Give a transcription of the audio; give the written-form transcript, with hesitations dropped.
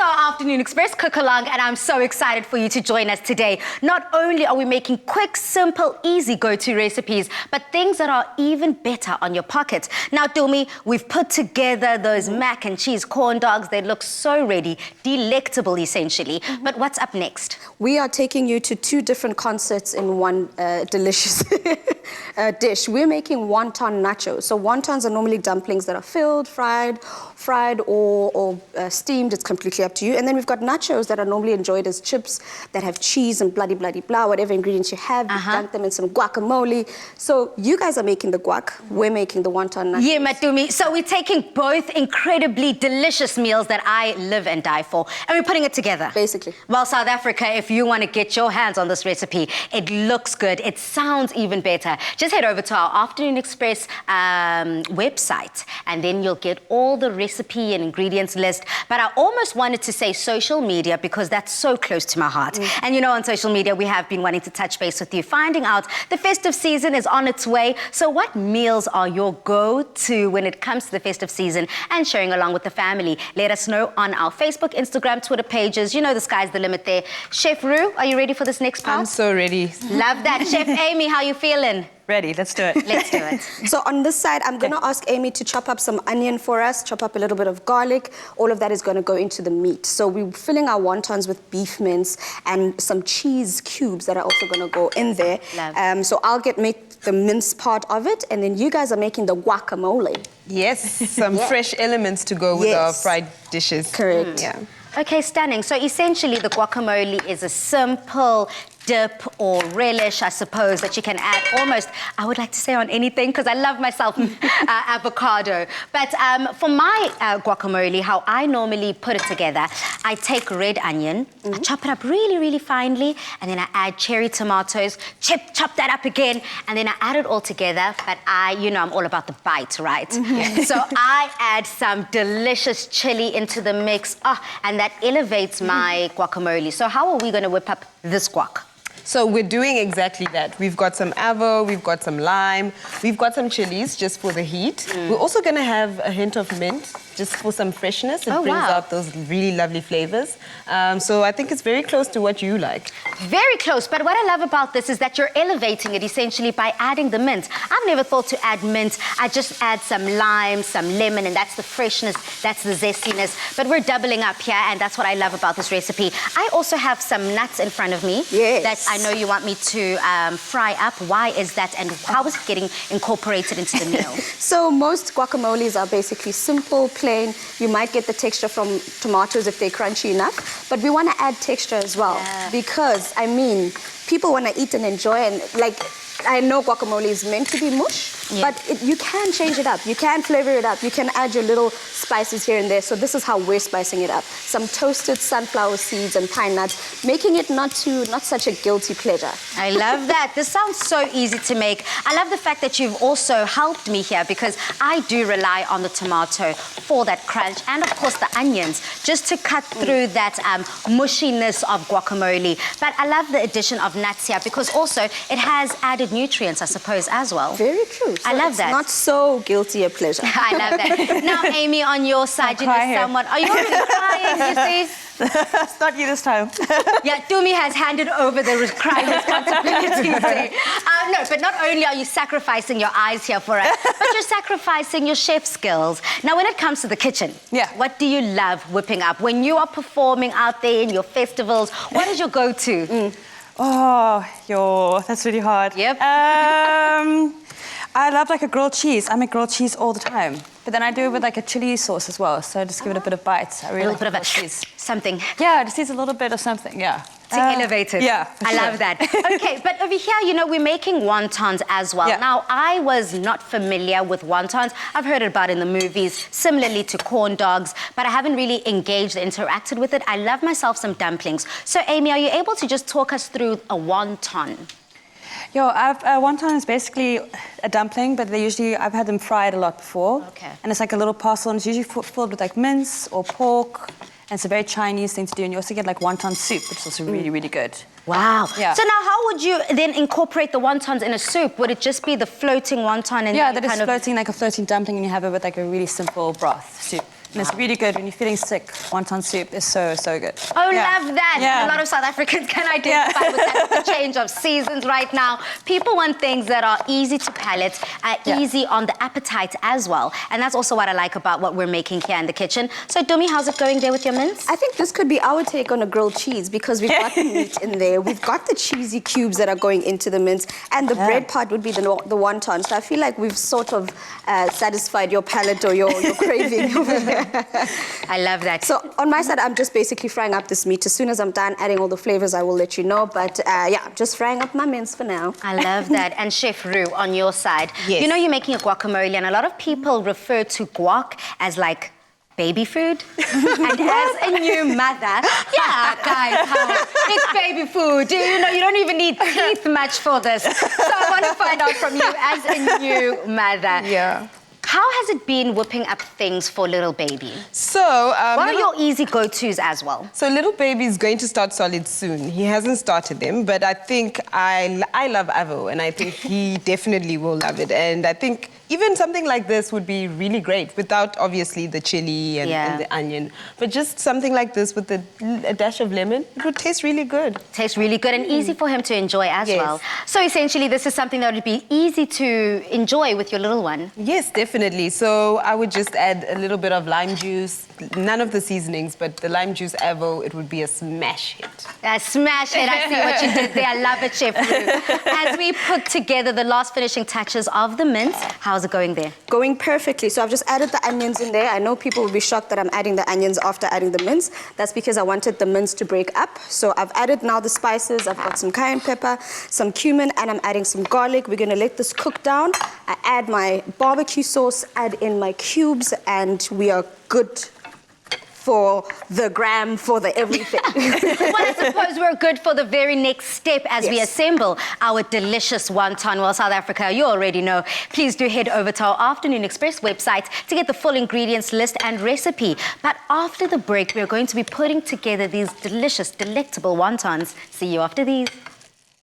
to our Afternoon Express cook-along, and I'm so excited for you to join us today. Not only are we making quick, simple, easy go-to recipes, but things that are even better on your pocket. Now, Tumi, we've put together those mac and cheese corn dogs. They look so ready, delectable, essentially. But what's up next? We are taking you to two different concerts in one delicious dish. We're making wonton nachos. So wontons are normally dumplings that are filled, fried or steamed. It's completely up to you. And then we've got nachos that are normally enjoyed as chips that have cheese and bloody blah, whatever ingredients you have. You've dunked them in some guacamole. So you guys are making the guac. We're making the wonton nachos. Yeah, Matumi. So we're taking both incredibly delicious meals that I live and die for, and we're putting it together. Basically. Well, South Africa, if you want to get your hands on this recipe, it looks good. It sounds even better. Just head over to our Afternoon Express website, and then you'll get all the recipe and ingredients list. But I almost wanted to say social media because that's so close to my heart. And you know, on social media, we have been wanting to touch base with you, finding out the festive season is on its way. So what meals are your go-to when it comes to the festive season and sharing along with the family? Let us know on our Facebook, Instagram, Twitter pages. You know the sky's the limit there. Chef Roo, are you ready for this next part? I'm so ready. Love that. Chef Amy, how you feeling? Ready, let's do it. Let's do it. So on this side, I'm going to ask Amy to chop up some onion for us, chop up a little bit of garlic. All of that is going to go into the meat. So we're filling our wontons with beef mince and some cheese cubes that are also going to go in there. Love. So I'll make the mince part of it, and then you guys are making the guacamole. Yes, some fresh elements to go with our fried dishes. Correct. Yeah. Okay, stunning. So essentially the guacamole is a simple dip or relish, I suppose, that you can add almost, I would like to say on anything, because I love myself avocado. But for my guacamole, how I normally put it together, I take red onion, I chop it up really, really finely, and then I add cherry tomatoes, chop that up again, and then I add it all together. But you know, I'm all about the bite, right? So I add some delicious chili into the mix, and that elevates my guacamole. So how are we going to whip up this guac? So we're doing exactly that. We've got some avo, we've got some lime, we've got some chilies just for the heat. We're also going to have a hint of mint just for some freshness. It brings out those really lovely flavors. So I think it's very close to what you like. Very close, but what I love about this is that you're elevating it essentially by adding the mint. I've never thought to add mint. I just add some lime, some lemon, and that's the freshness, that's the zestiness. But we're doubling up here, and that's what I love about this recipe. I also have some nuts in front of me that I know you want me to fry up. Why is that, and how is it getting incorporated into the meal? So most guacamoles are basically simple, plain. You might get the texture from tomatoes if they're crunchy enough, but we want to add texture as well because, I mean, people want to eat and enjoy, and I know guacamole is meant to be mush, but you can change it up. You can flavor it up. You can add your little spices here and there. So this is how we're spicing it up. Some toasted sunflower seeds and pine nuts, making it not such a guilty pleasure. I love that. This sounds so easy to make. I love the fact that you've also helped me here because I do rely on the tomato for that crunch and, of course, the onions just to cut through that mushiness of guacamole. But I love the addition of nuts here because also it has added nutrients, I suppose, as well. Very true. So I love that. Not so guilty a pleasure. I love that. Now, Amy, on your side, you know someone. Are you already crying? You see? It's not you this time. Yeah, Tumi has handed over the crying responsibility. No, but not only are you sacrificing your eyes here for us, but you're sacrificing your chef skills. Now, when it comes to the kitchen, what do you love whipping up? When you are performing out there in your festivals, what is your go-to? Oh, that's really hard. Yep. I love a grilled cheese. I make grilled cheese all the time. But then I do it with a chili sauce as well, so just give it a bit of bite. I really like a bit of cheese. Something. Yeah, just needs a little bit of something, To elevate it. Yeah, I love that. Okay, but over here, you know, we're making wontons as well. Now, I was not familiar with wontons. I've heard about it in the movies, similarly to corn dogs, but I haven't really engaged and interacted with it. I love myself some dumplings. So, Amy, are you able to just talk us through a wonton? Wonton is basically a dumpling, but I've had them fried a lot before. Okay. And it's like a little parcel, and it's usually filled with mince or pork. And it's a very Chinese thing to do. And you also get wonton soup, which is also really, really good. Wow. Yeah. So now how would you then incorporate the wontons in a soup? Would it just be the floating wonton and that is floating like a floating dumpling, and you have it with a really simple broth soup. And it's really good when you're feeling sick. Wonton soup is so, so good. Oh, love that. Yeah. A lot of South Africans can identify with that. It's the change of seasons right now. People want things that are easy to palate, easy on the appetite as well. And that's also what I like about what we're making here in the kitchen. So, Dumi, how's it going there with your mince? I think this could be our take on a grilled cheese because we've got the meat in there. We've got the cheesy cubes that are going into the mince, and the bread part would be the wonton. So I feel like we've sort of satisfied your palate or your craving over there. I love that. So on my side, I'm just basically frying up this meat. As soon as I'm done adding all the flavors, I will let you know. But yeah, just frying up my mince for now. I love that. And Chef Roo, on your side, Yes. you know you're making a guacamole, and a lot of people refer to guac as like baby food. And as a new mother, yeah, guys, it's baby food. You know, you don't even need teeth much for this. So I want to find out from you as a new mother. Yeah. How has it been whipping up things for little baby? So, What are your easy go-tos as well? So little baby is going to start solid soon. He hasn't started them, but I think I love Avo, and I think he definitely will love it. And I think even something like this would be really great without obviously the chili and the onion, but just something like this with a dash of lemon, it would taste really good. Tastes really good and easy for him to enjoy as well. So essentially, this is something that would be easy to enjoy with your little one. Yes, definitely. So I would just add a little bit of lime juice, none of the seasonings, but the lime juice Avo, it would be a smash hit. Smash it. I see what you did there. I love it, Chef Roo. As we put together the last finishing touches of the mince, how's it going there? Going perfectly. So I've just added the onions in there. I know people will be shocked that I'm adding the onions after adding the mince. That's because I wanted the mince to break up. So I've added now the spices. I've got some cayenne pepper, some cumin, and I'm adding some garlic. We're gonna let this cook down. I add my barbecue sauce, add in my cubes, and we are good for the gram, for the everything. Well, I suppose we're good for the very next step as we assemble our delicious wonton. Well, South Africa, you already know. Please do head over to our Afternoon Express website to get the full ingredients list and recipe. But after the break, we're going to be putting together these delicious, delectable wontons. See you after these.